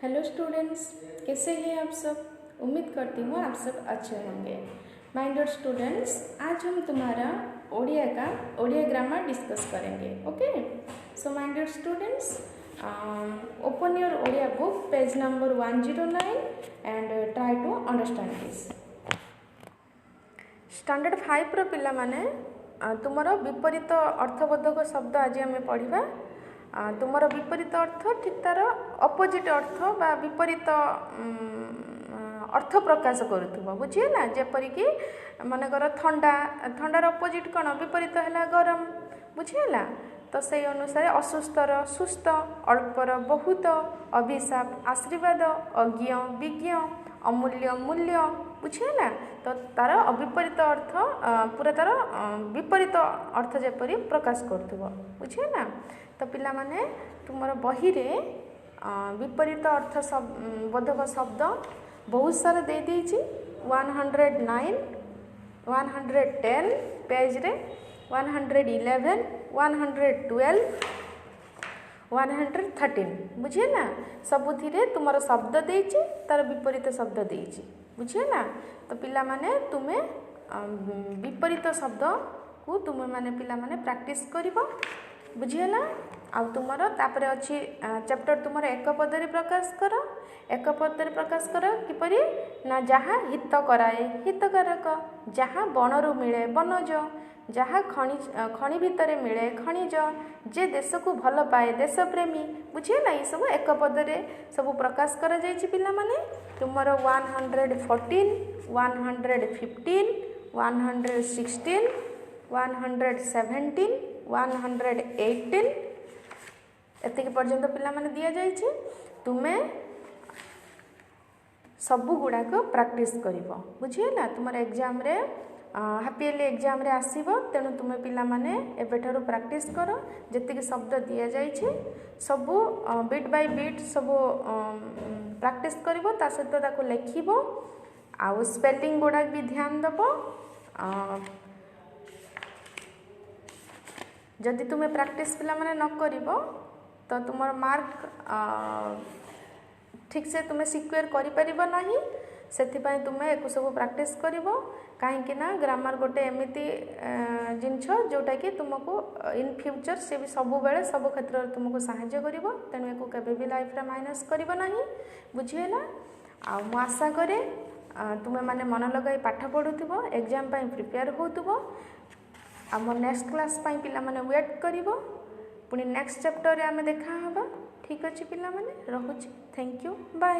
Hello students, कैसे हैं आप सब। उम्मीद करती हूँ आप सब अच्छे होंगे। माय डियर स्टूडेंट्स, आज हम तुम्हारा ओडिया ग्रामर डिस्कस करेंगे। Okay, so my dear students, open your Odia book page number 109 and try to understand this. Standard 5 रो पिला माने तुमर विपरीत अर्थबोधक शब्द आज आम पढ़ा। तुमर विपरीत अर्थ ठीक तार अपोजिट अर्थ बा विपरीत अर्थ प्रकाश करुवा बुझीला। जेपरिक मनकर ठंडा, ठंडार अपोजिट कौन विपरीत है गरम बुझीला। तो से अनुसार असुस्थर सुस्थ, अल्पर बहुत, अभिशाप आशीर्वाद, अज्ञ विज्ञ, अमूल्य मूल्य बुझीला। तो तार अविपरीत अर्थ पूरा तार विपरीत अर्थ जेपरी प्रकाश करुवा बुझीला। तो पिला माने तुमर बही रे विपरीत अर्थ बोधक शब्द बहुत सारा दे दीची। 109, 110 पेज रे, 111, 112, 113 बुझीला। सबुथिरे तुमर शब्द देची, तार विपरीत शब्द देची बुझीला। तो पिला माने तुमे विपरीत शब्द को तुम माने पिला माने प्रैक्टिस करिबो बुझीला। आ तुमर तापर अच्छी चैप्टर तुमर एक पदरी प्रकाश कर। एक पदरी प्रकाश कर किपरि ना, जहाँ हित कराए हितकारक, जहाँ बनरू मिले बनज, जहाँ खनि भितर मिले खनिज, जे देश को भल पाए देशप्रेमी बुझीला। ये सब एक पदरे सब प्रकाश कर जाइछि पिला माने। तुमर 114, 115, 116, 117, 118 एतिक पर्यंत पिला माने दिया जाइछि। तुमे सबु गुड़ाक प्रैक्टिस करिवो बुझीला। तुमर एग्जाम रे हापीली एग्जाम रे आसीबो, तेणु तुमे पिला माने एबेठारु प्रैक्टिस कर। जेतिक शब्द दिया जाइछि सबु बिट बाय बिट सबु प्रैक्टिस करिवो, ता सहित ताको लेखिबो। आउ स्पेलिंग गुड़ा भी ध्यान दबो। जदि तुम्हें प्रैक्टिस पिला माने न करिवो तो तुमर मार्क ठीक से तुम्हें सिक्योर करि परिबो नाही। सेथिपाई तुम्हें एको सब प्रैक्टिस करिवो, काहेकि ना ग्रामर गोटे एमिति जिनछ जोटा कि तुमको इन फ्यूचर से भी सब बेले सब क्षेत्र में तुमको सहायता करिवो। तेणु एको केबे भी लाइफ रे माइनस करिवो नाही बुझीला। आ मु आशा करे तुम्हें माने मन लगाई पाठ पढ़ुथिबो, एग्जाम पाई प्रिपेयर होतुबो। आम नेक्स्ट क्लास पाई पिला माने वेट करिवो। पुणी नेक्स्ट चैप्टर रे आमे देखा हबा। ठीक अछि पिला माने, रहुछि। Thank you, bye.